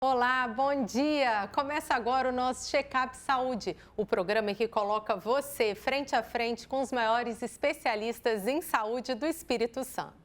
Olá, bom dia! Começa agora o nosso Check-up Saúde, o programa que coloca você frente a frente com os maiores especialistas em saúde do Espírito Santo.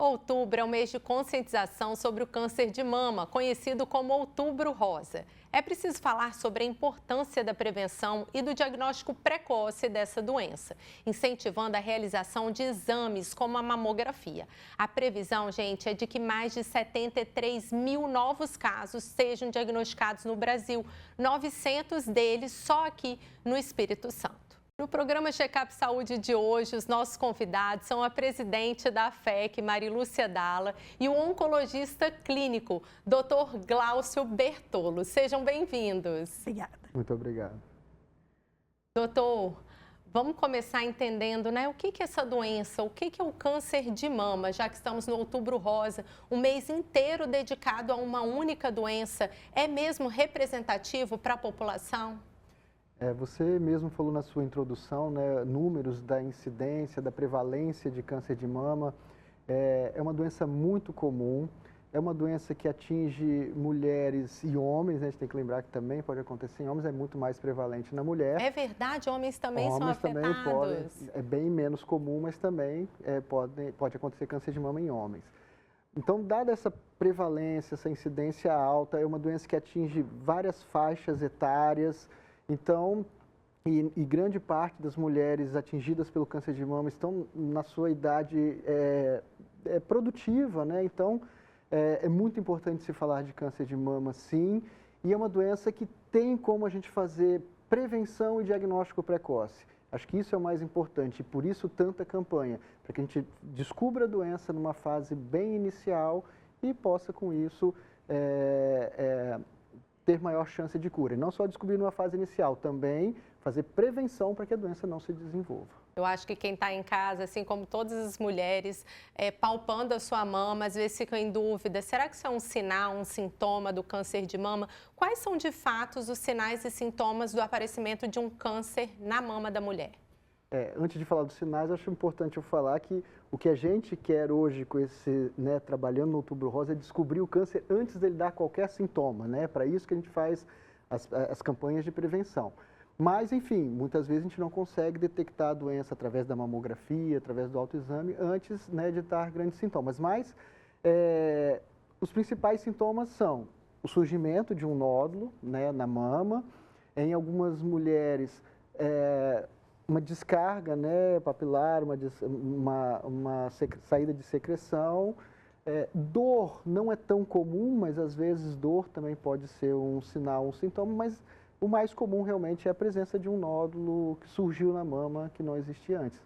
Outubro é o mês de conscientização sobre o câncer de mama, conhecido como Outubro Rosa. É preciso falar sobre a importância da prevenção e do diagnóstico precoce dessa doença, incentivando a realização de exames como a mamografia. A previsão, gente, é de que mais de 73 mil novos casos sejam diagnosticados no Brasil, 900 deles só aqui no Espírito Santo. No programa Check-up Saúde de hoje, os nossos convidados são a presidente da AFEC, Marilúcia Dalla, e o oncologista clínico, Dr. Glaucio Bertolo. Sejam bem-vindos. Obrigada. Muito obrigado. Doutor, vamos começar entendendo, né, o que é essa doença, o que é o câncer de mama, já que estamos no Outubro Rosa, um mês inteiro dedicado a uma única doença. É mesmo representativo para a população? Você mesmo falou na sua introdução, né, números da incidência, da prevalência de câncer de mama. É uma doença muito comum, é uma doença que atinge mulheres e homens, né? A gente tem que lembrar que também pode acontecer em homens, é muito mais prevalente na mulher. É verdade, homens também são afetados? Homens também podem, é bem menos comum, mas também pode acontecer câncer de mama em homens. Então, dada essa prevalência, essa incidência alta, é uma doença que atinge várias faixas etárias. Então, e grande parte das mulheres atingidas pelo câncer de mama estão na sua idade produtiva, né? Então, é muito importante se falar de câncer de mama, sim, e é uma doença que tem como a gente fazer prevenção e diagnóstico precoce. Acho que isso é o mais importante, e por isso tanta campanha, para que a gente descubra a doença numa fase bem inicial e possa, com isso, ter maior chance de cura. E não só descobrir numa fase inicial, também fazer prevenção para que a doença não se desenvolva. Eu acho que quem está em casa, assim como todas as mulheres, palpando a sua mama, às vezes ficam em dúvida, será que isso é um sinal, um sintoma do câncer de mama? Quais são, de fato, os sinais e sintomas do aparecimento de um câncer na mama da mulher? Antes de falar dos sinais, acho importante eu falar que o que a gente quer hoje, com esse, né, trabalhando no Outubro Rosa, é descobrir o câncer antes dele dar qualquer sintoma, né? Para isso que a gente faz as campanhas de prevenção. Mas, enfim, muitas vezes a gente não consegue detectar a doença através da mamografia, através do autoexame, antes, né, de dar grandes sintomas. Mas os principais sintomas são o surgimento de um nódulo, né, na mama, em algumas mulheres, uma descarga, né, papilar, uma saída de secreção. Dor não é tão comum, mas às vezes dor também pode ser um sinal, um sintoma, mas o mais comum realmente é a presença de um nódulo que surgiu na mama que não existia antes.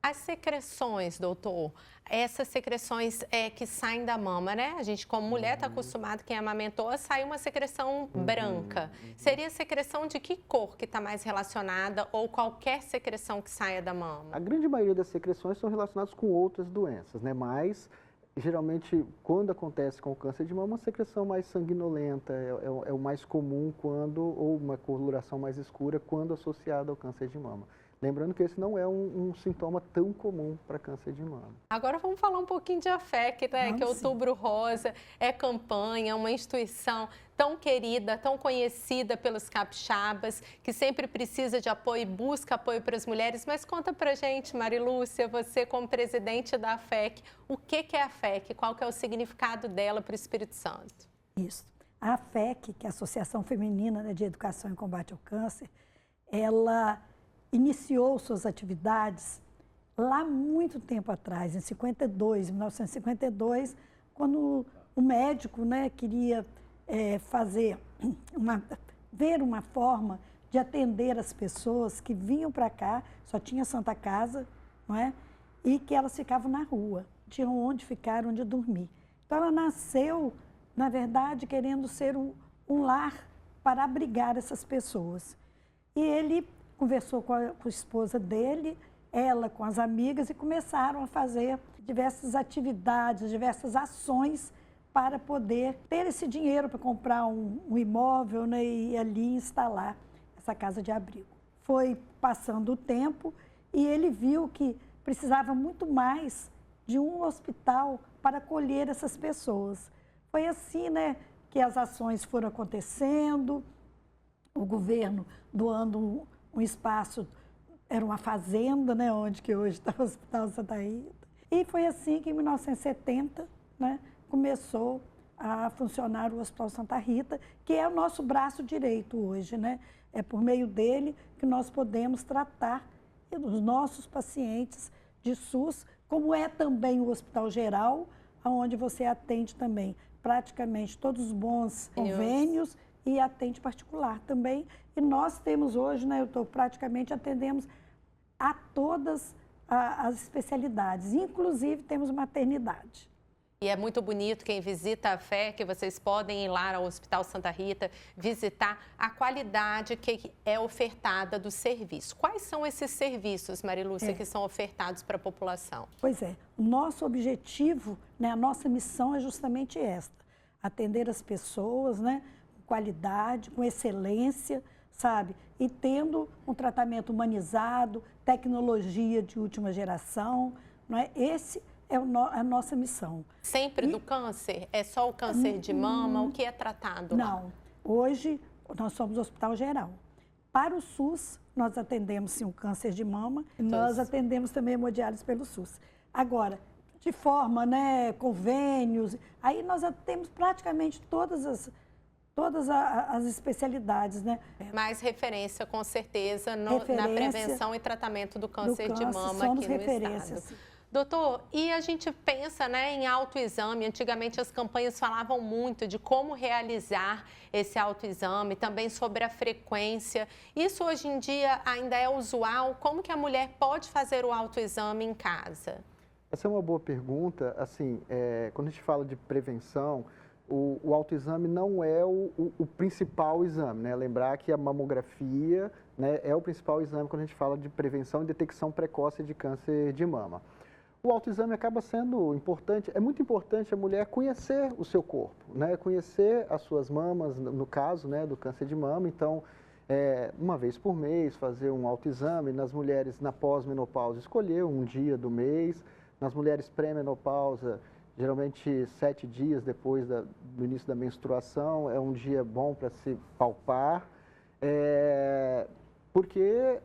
As secreções, doutor, essas secreções que saem da mama, né? A gente, como mulher, está acostumado, quem amamentou, a sair uma secreção branca. Seria secreção de que cor que está mais relacionada ou qualquer secreção que saia da mama? A grande maioria das secreções são relacionadas com outras doenças, né? Mas, geralmente, quando acontece com o câncer de mama, uma secreção mais sanguinolenta é o mais comum ou uma coloração mais escura quando associada ao câncer de mama. Lembrando que esse não é um sintoma tão comum para câncer de mama. Agora vamos falar um pouquinho de AFEC, né? Que é Outubro Rosa, é campanha, uma instituição tão querida, tão conhecida pelos capixabas, que sempre precisa de apoio e busca apoio para as mulheres. Mas conta pra gente, Marilúcia, você como presidente da AFEC, o que é a AFEC? Qual que é o significado dela para o Espírito Santo? Isso. A AFEC, que é a Associação Feminina, né, de Educação e Combate ao Câncer, ela iniciou suas atividades lá muito tempo atrás, em 1952, quando o médico, né, queria ver uma forma de atender as pessoas que vinham para cá, só tinha Santa Casa, não é? E que elas ficavam na rua, tinham onde ficar, onde dormir. Então ela nasceu, na verdade, querendo ser um lar para abrigar essas pessoas. E ele conversou com a esposa dele, ela com as amigas, e começaram a fazer diversas atividades, diversas ações para poder ter esse dinheiro para comprar um imóvel, né, e ali instalar essa casa de abrigo. Foi passando o tempo e ele viu que precisava muito mais de um hospital para acolher essas pessoas. Foi assim, né, que as ações foram acontecendo, o governo doando um espaço, era uma fazenda, né, onde que hoje está o Hospital Santa Rita. E foi assim que em 1970, né, começou a funcionar o Hospital Santa Rita, que é o nosso braço direito hoje, né? É por meio dele que nós podemos tratar os nossos pacientes de SUS, como é também o Hospital Geral, onde você atende também praticamente todos os bons convênios e atende particular também. E nós temos hoje, né, praticamente atendemos a todas as especialidades, inclusive temos maternidade. E é muito bonito quem visita a fé, que vocês podem ir lá ao Hospital Santa Rita, visitar a qualidade que é ofertada do serviço. Quais são esses serviços, Marilúcia, que são ofertados para a população? Pois é, o nosso objetivo, né, a nossa missão é justamente esta, atender as pessoas, né, com qualidade, com excelência, sabe? E tendo um tratamento humanizado, tecnologia de última geração, não é? Esse é a nossa missão. Sempre do câncer? É só o câncer de mama? O que é tratado lá? Não. Hoje, nós somos Hospital Geral. Para o SUS, nós atendemos, sim, o câncer de mama. Nós atendemos também a hemodiálise pelo SUS. Agora, de forma, né, convênios, aí nós atendemos praticamente todas as especialidades, né? Mais referência, com certeza, na prevenção e tratamento do câncer de mama somos aqui no referências. estado. Doutor, e a gente pensa, né, em autoexame. Antigamente as campanhas falavam muito de como realizar esse autoexame, também sobre a frequência. Isso hoje em dia ainda é usual? Como que a mulher pode fazer o autoexame em casa? Essa é uma boa pergunta. Assim, quando a gente fala de prevenção, o autoexame não é o principal exame, né? Lembrar que a mamografia, né, é o principal exame quando a gente fala de prevenção e detecção precoce de câncer de mama. O autoexame acaba sendo importante, é muito importante a mulher conhecer o seu corpo, né? Conhecer as suas mamas, no caso, né, do câncer de mama. Então, uma vez por mês, fazer um autoexame. Nas mulheres na pós-menopausa, escolher um dia do mês. Nas mulheres pré-menopausa, geralmente 7 dias depois do início da menstruação, é um dia bom para se palpar, porque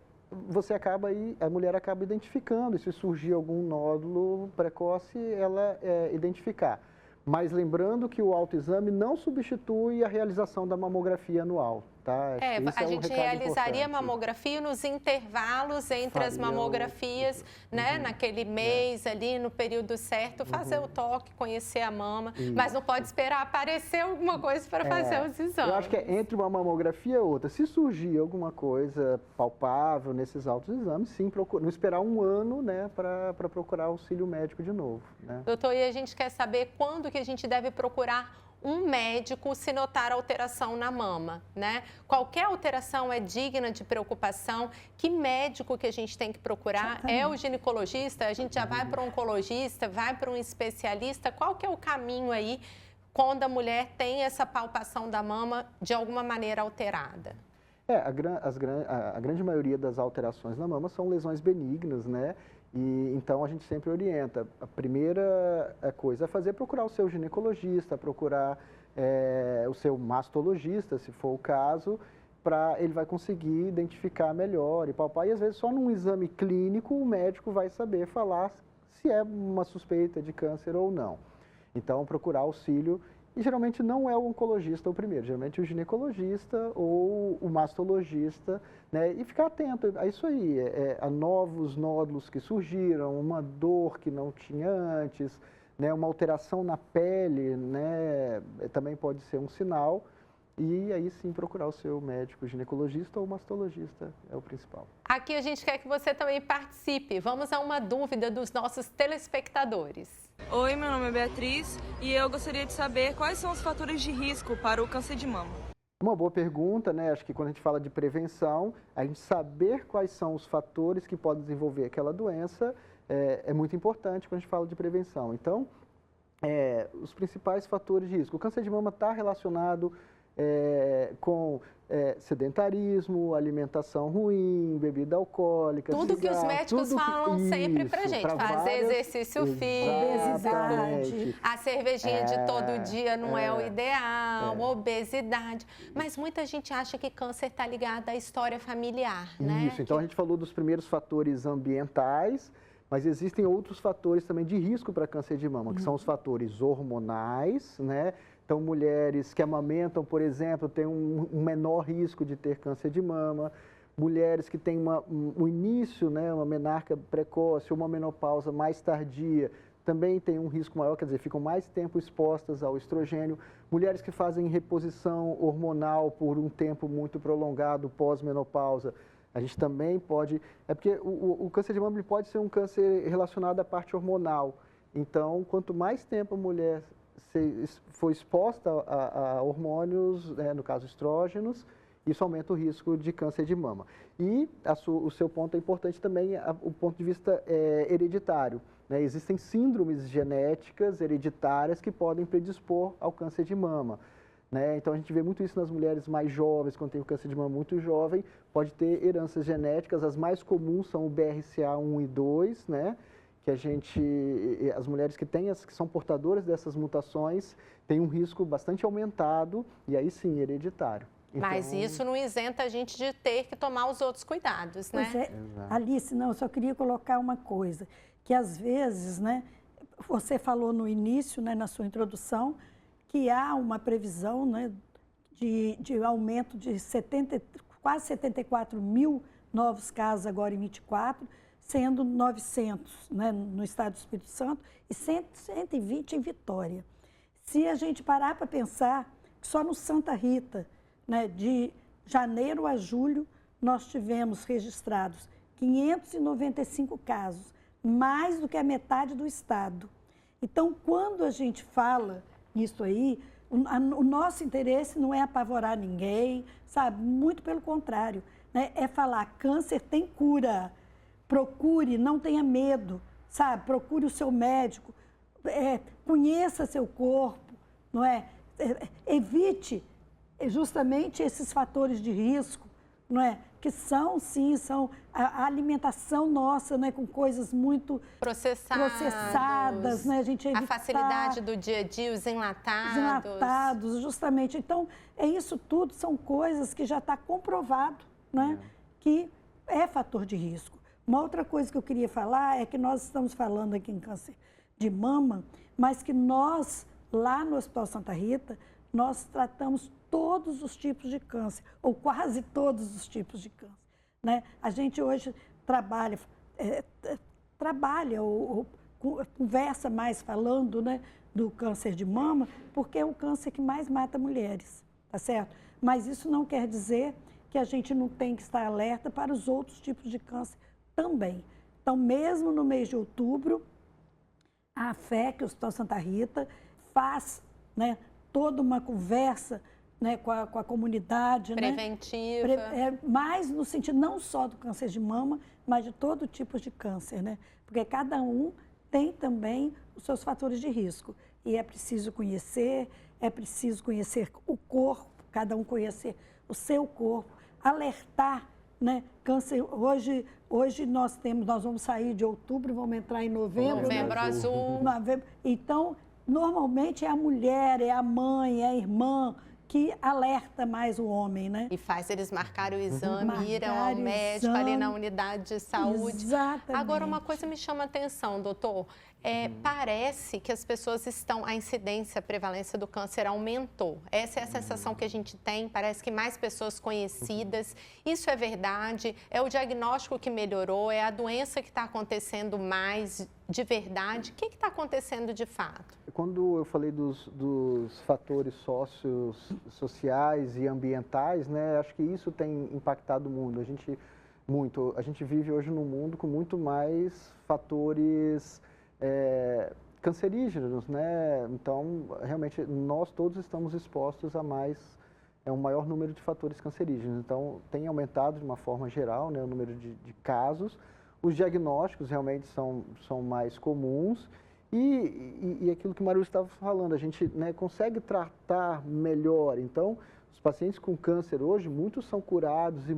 a mulher acaba identificando, e se surgir algum nódulo precoce, ela identificar. Mas lembrando que o autoexame não substitui a realização da mamografia anual, tá? A gente realizaria a mamografia nos intervalos entre as mamografias, né? Naquele mês ali, no período certo, fazer o toque, conhecer a mama, mas não pode esperar aparecer alguma coisa para fazer os exames. Eu acho que é entre uma mamografia e outra. Se surgir alguma coisa palpável nesses autoexames, sim, não esperar um ano, né, para procurar auxílio médico de novo, né? Doutor, e a gente quer saber quando que a gente deve procurar um médico se notar alteração na mama, né? Qualquer alteração é digna de preocupação. Que médico que a gente tem que procurar? Exatamente. É o ginecologista? A gente já vai para um oncologista, vai para um especialista? Qual que é o caminho aí quando a mulher tem essa palpação da mama de alguma maneira alterada? A grande maioria das alterações na mama são lesões benignas, né? E então a gente sempre orienta. A primeira coisa é procurar o seu ginecologista, procurar o seu mastologista, se for o caso, ele vai conseguir identificar melhor e palpar. E às vezes só num exame clínico o médico vai saber falar se é uma suspeita de câncer ou não. Então procurar auxílio. E geralmente não é o oncologista o primeiro, geralmente o ginecologista ou o mastologista, né? E ficar atento a isso aí, a novos nódulos que surgiram, uma dor que não tinha antes, né? Uma alteração na pele, né? Também pode ser um sinal. E aí sim procurar o seu médico ginecologista ou mastologista é o principal. Aqui a gente quer que você também participe. Vamos a uma dúvida dos nossos telespectadores. Oi, meu nome é Beatriz e eu gostaria de saber quais são os fatores de risco para o câncer de mama. Uma boa pergunta, né? Acho que quando a gente fala de prevenção, a gente saber quais são os fatores que podem desenvolver aquela doença é muito importante quando a gente fala de prevenção. Então, os principais fatores de risco. O câncer de mama está relacionado com sedentarismo, alimentação ruim, bebida alcoólica, tudo que os médicos falam sempre pra gente, fazer exercício físico, a cervejinha de todo dia não é o ideal, obesidade, mas muita gente acha que câncer está ligado à história familiar, né? Isso, então a gente falou dos primeiros fatores ambientais, mas existem outros fatores também de risco para câncer de mama, que são os fatores hormonais, né? Então, mulheres que amamentam, por exemplo, têm um menor risco de ter câncer de mama. Mulheres que têm um início, né, uma menarca precoce ou uma menopausa mais tardia, também têm um risco maior, quer dizer, ficam mais tempo expostas ao estrogênio. Mulheres que fazem reposição hormonal por um tempo muito prolongado pós-menopausa, a gente também pode... É porque o câncer de mama ele pode ser um câncer relacionado à parte hormonal. Então, quanto mais tempo a mulher for exposta a hormônios, no caso estrógenos, isso aumenta o risco de câncer de mama. E o seu ponto é importante também, o ponto de vista hereditário. Né? Existem síndromes genéticas hereditárias que podem predispor ao câncer de mama. Né? Então, a gente vê muito isso nas mulheres mais jovens, quando tem o câncer de mama muito jovem, pode ter heranças genéticas, as mais comuns são o BRCA1 e 2, né? Que as mulheres que são portadoras dessas mutações têm um risco bastante aumentado e aí sim, hereditário. Então... Mas isso não isenta a gente de ter que tomar os outros cuidados, né? Pois Alice, não, eu só queria colocar uma coisa, que às vezes, né, você falou no início, né, na sua introdução, que há uma previsão, né, de aumento de quase 74 mil novos casos agora em 24, sendo 900, né, no estado do Espírito Santo e 120 em Vitória. Se a gente parar para pensar que só no Santa Rita, né, de janeiro a julho, nós tivemos registrados 595 casos, mais do que a metade do estado. Então, quando a gente fala nisso aí, o nosso interesse não é apavorar ninguém, sabe? Muito pelo contrário, né? É falar, câncer tem cura. Procure, não tenha medo, sabe? Procure o seu médico, conheça seu corpo, não é? Evite justamente esses fatores de risco, não é? Que são a alimentação nossa, né? Com coisas muito processadas, né? A gente evitar, a facilidade do dia a dia, os enlatados. Justamente. Então, isso tudo são coisas que já está comprovado, né? Que é fator de risco. Uma outra coisa que eu queria falar é que nós estamos falando aqui em câncer de mama, mas que nós, lá no Hospital Santa Rita, nós tratamos todos os tipos de câncer, ou quase todos os tipos de câncer. Né? A gente hoje trabalha ou conversa mais falando, né, do câncer de mama, porque é o câncer que mais mata mulheres, tá certo? Mas isso não quer dizer que a gente não tem que estar alerta para os outros tipos de câncer também. Então, mesmo no mês de outubro, a AFEC, o Hospital Santa Rita, faz, né, toda uma conversa, né, com a comunidade. Preventiva. Né? Mais no sentido não só do câncer de mama, mas de todo tipo de câncer, né? Porque cada um tem também os seus fatores de risco. E é preciso conhecer o corpo, cada um conhecer o seu corpo, alertar, né? Câncer, hoje nós vamos sair de outubro, vamos entrar em novembro. Novembro azul. Então, normalmente é a mulher, é a mãe, é a irmã que alerta mais o homem, né? E faz eles marcarem o exame, irem ao médico ali na unidade de saúde. Exatamente. Agora, uma coisa me chama a atenção, doutor. Parece que as pessoas a incidência, a prevalência do câncer aumentou. Essa é a sensação que a gente tem, parece que mais pessoas conhecidas. Isso é verdade? É o diagnóstico que melhorou? É a doença que está acontecendo mais de verdade? O que está acontecendo de fato? Quando eu falei dos fatores sociais e ambientais, né, acho que isso tem impactado o mundo. A gente vive hoje num mundo com muito mais fatores cancerígenos, né? Então, realmente, nós todos estamos expostos a um maior número de fatores cancerígenos. Então, tem aumentado de uma forma geral, né, o número de casos. Os diagnósticos realmente são mais comuns e aquilo que o Maru estava falando, a gente, né, consegue tratar melhor. Então, Os pacientes com câncer hoje, muitos são curados e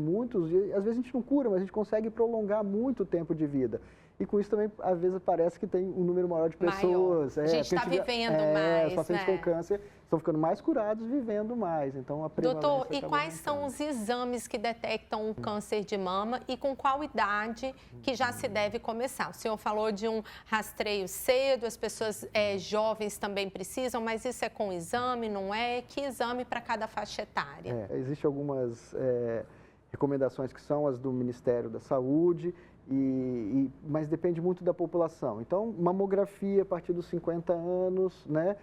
às vezes a gente não cura, mas a gente consegue prolongar muito o tempo de vida. E com isso também, às vezes, parece que tem um número maior de pessoas. A gente está vivendo mais, os pacientes com câncer estão ficando mais curados, vivendo mais. Então, a Doutor, e quais são os exames que detectam o câncer de mama e com qual idade que já se deve começar? O senhor falou de um rastreio cedo, as pessoas jovens também precisam, mas isso é com exame, não é? Que exame para cada faixa etária? Existem algumas recomendações que são as do Ministério da Saúde, mas depende muito da população. Então, mamografia a partir dos 50 anos, né?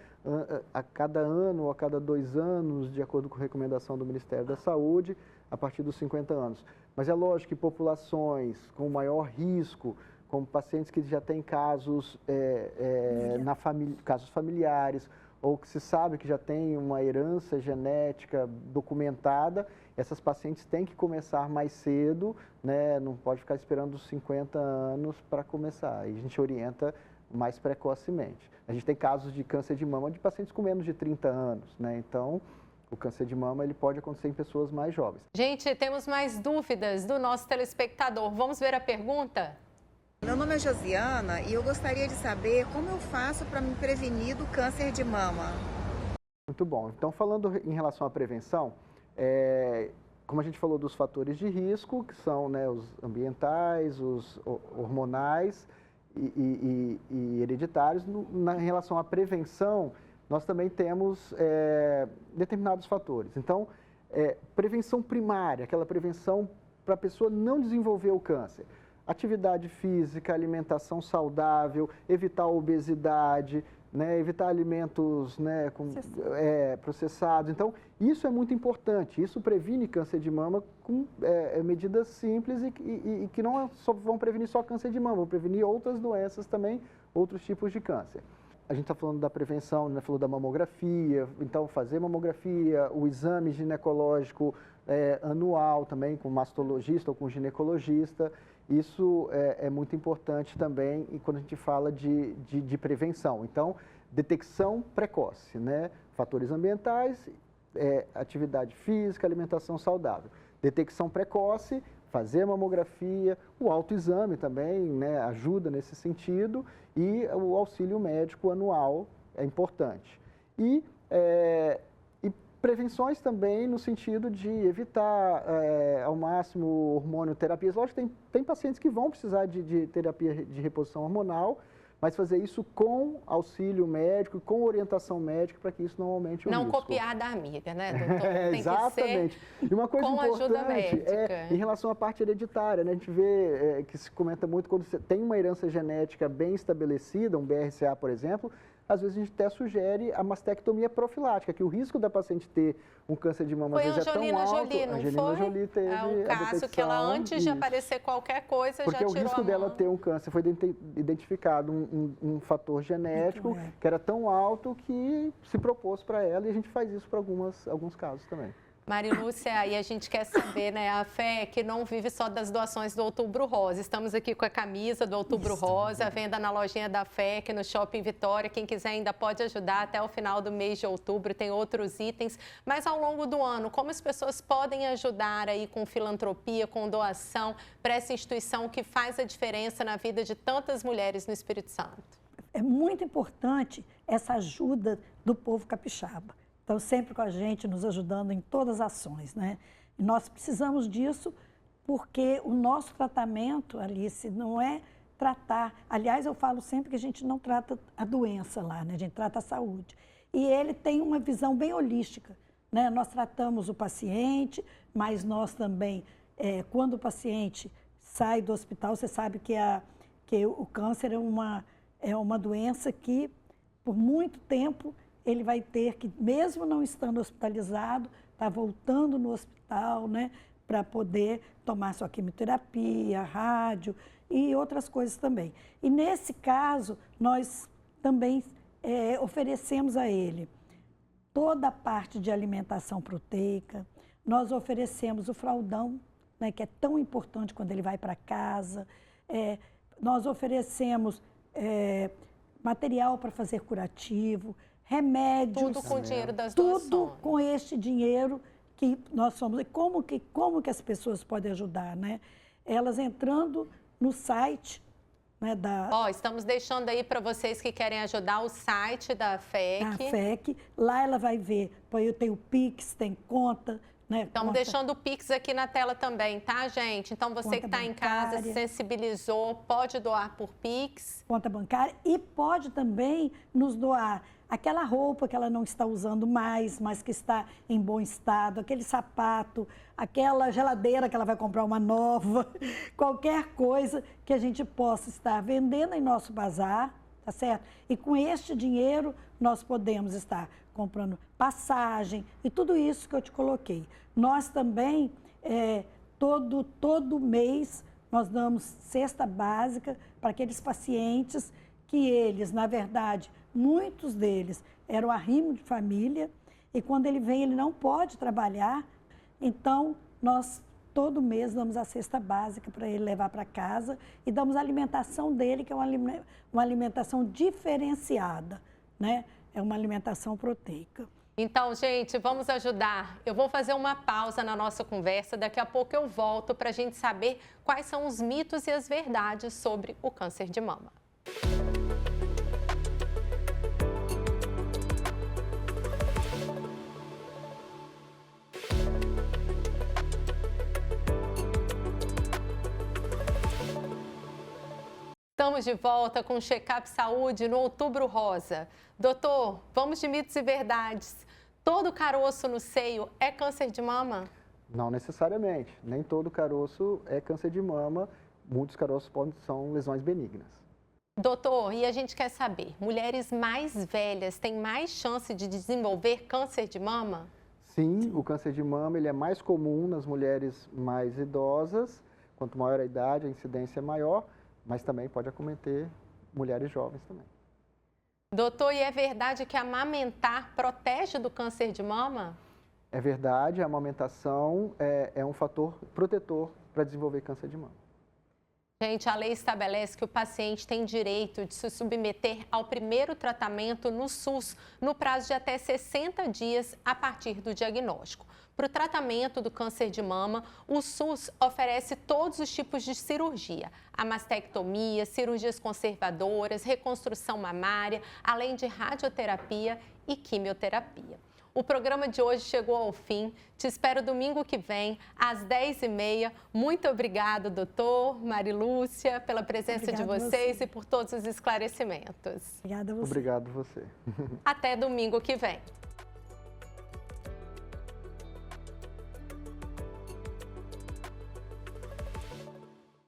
A cada ano ou a cada 2 anos, de acordo com a recomendação do Ministério da Saúde, a partir dos 50 anos. Mas é lógico que populações com maior risco, como pacientes que já têm casos, casos familiares, ou que se sabe que já tem uma herança genética documentada, essas pacientes têm que começar mais cedo, né? Não pode ficar esperando os 50 anos para começar. Aí a gente orienta mais precocemente. A gente tem casos de câncer de mama de pacientes com menos de 30 anos, né? Então, o câncer de mama ele pode acontecer em pessoas mais jovens. Gente, temos mais dúvidas do nosso telespectador. Vamos ver a pergunta? Meu nome é Josiana e eu gostaria de saber como eu faço para me prevenir do câncer de mama. Muito bom. Então, falando em relação à prevenção, como a gente falou dos fatores de risco, que são, né, os ambientais, os hormonais e hereditários, em relação à prevenção, nós também temos determinados fatores. Então, prevenção primária, aquela prevenção para a pessoa não desenvolver o câncer. Atividade física, alimentação saudável, evitar a obesidade, né, evitar alimentos, né, processados. Então, isso é muito importante. Isso previne câncer de mama com medidas simples e que não vão prevenir só câncer de mama, vão prevenir outras doenças também, outros tipos de câncer. A gente está falando da prevenção, né, falou da mamografia, então fazer mamografia, o exame ginecológico anual também com mastologista ou com ginecologista. Isso é muito importante também e quando a gente fala de prevenção. Então, detecção precoce, né? Fatores ambientais, atividade física, alimentação saudável. Detecção precoce, fazer mamografia, o autoexame também, né, ajuda nesse sentido e o auxílio médico anual é importante. E prevenções também no sentido de evitar ao máximo hormonoterapias. Lógico que tem pacientes que vão precisar de terapia de reposição hormonal, mas fazer isso com auxílio médico, com orientação médica, para que isso não aumente o risco. Não copiar da amiga, né, doutor? Tem exatamente. Que ser e uma coisa com ajuda importante médica. Em relação à parte hereditária, né, a gente vê que se comenta muito quando você tem uma herança genética bem estabelecida, um BRCA, por exemplo, às vezes a gente até sugere a mastectomia profilática, que o risco da paciente ter um câncer de mama às vezes é tão alto. Jolie, não Angelina foi? Jolie teve um caso que ela, antes de aparecer qualquer coisa, porque já tirou a mão. Porque o risco dela ter um câncer foi identificado um fator genético que era tão alto que se propôs para ela e a gente faz isso para alguns casos também. Marilúcia, aí a gente quer saber, né, a fé que não vive só das doações do Outubro Rosa. Estamos aqui com a camisa do Outubro Rosa, venda na lojinha da fé, aqui no Shopping Vitória. Quem quiser ainda pode ajudar até o final do mês de outubro, tem outros itens. Mas ao longo do ano, como as pessoas podem ajudar aí com filantropia, com doação para essa instituição que faz a diferença na vida de tantas mulheres no Espírito Santo? É muito importante essa ajuda do povo capixaba. Estão sempre com a gente, nos ajudando em todas as ações, né? E nós precisamos disso porque o nosso tratamento, Alice, não é tratar... Aliás, eu falo sempre que a gente não trata a doença lá, né? A gente trata a saúde. E ele tem uma visão bem holística, né? Nós tratamos o paciente, mas nós também, quando o paciente sai do hospital, você sabe que o câncer é uma doença que, por muito tempo, ele vai ter que, mesmo não estando hospitalizado, estar voltando no hospital, né, para poder tomar sua quimioterapia, rádio e outras coisas também. E nesse caso, nós também oferecemos a ele toda a parte de alimentação proteica, nós oferecemos o fraldão, né, que é tão importante quando ele vai para casa, nós oferecemos material para fazer curativo, remédios. Tudo com o dinheiro das doações. Tudo com este dinheiro que nós somos, e como que as pessoas podem ajudar, né? Elas entrando no site, né, estamos deixando aí para vocês que querem ajudar o site da FEC. A FEC, lá ela vai ver, eu tenho Pix, tem conta, né? Estamos deixando o Pix aqui na tela também, tá, gente? Então, você que está em casa, se sensibilizou, pode doar por Pix. Conta bancária e pode também nos doar aquela roupa que ela não está usando mais, mas que está em bom estado, aquele sapato, aquela geladeira que ela vai comprar uma nova, qualquer coisa que a gente possa estar vendendo em nosso bazar, tá certo? E com este dinheiro nós podemos estar comprando passagem e tudo isso que eu te coloquei. Nós também, todo mês, nós damos cesta básica para aqueles pacientes que eles, na verdade, muitos deles eram arrimo de família e quando ele vem ele não pode trabalhar, então nós todo mês damos a cesta básica para ele levar para casa e damos a alimentação dele, que é uma alimentação diferenciada, né? É uma alimentação proteica. Então, gente, vamos ajudar. Eu vou fazer uma pausa na nossa conversa, daqui a pouco eu volto para a gente saber quais são os mitos e as verdades sobre o câncer de mama. Estamos de volta com o Check-up Saúde no Outubro Rosa. Doutor, vamos de mitos e verdades. Todo caroço no seio é câncer de mama? Não necessariamente. Nem todo caroço é câncer de mama. Muitos caroços são lesões benignas. Doutor, e a gente quer saber, mulheres mais velhas têm mais chance de desenvolver câncer de mama? Sim, o câncer de mama ele é mais comum nas mulheres mais idosas. Quanto maior a idade, a incidência é maior. Mas também pode acometer mulheres jovens também. Doutor, e é verdade que amamentar protege do câncer de mama? É verdade, a amamentação é um fator protetor para desenvolver câncer de mama. Gente, a lei estabelece que o paciente tem direito de se submeter ao primeiro tratamento no SUS no prazo de até 60 dias a partir do diagnóstico. Para o tratamento do câncer de mama, o SUS oferece todos os tipos de cirurgia, a mastectomia, cirurgias conservadoras, reconstrução mamária, além de radioterapia e quimioterapia. O programa de hoje chegou ao fim. Te espero domingo que vem, às 10h30. Muito obrigada, doutor, Marilúcia, pela presença de vocês e por todos os esclarecimentos. Obrigada a você. Obrigado a você. Até domingo que vem.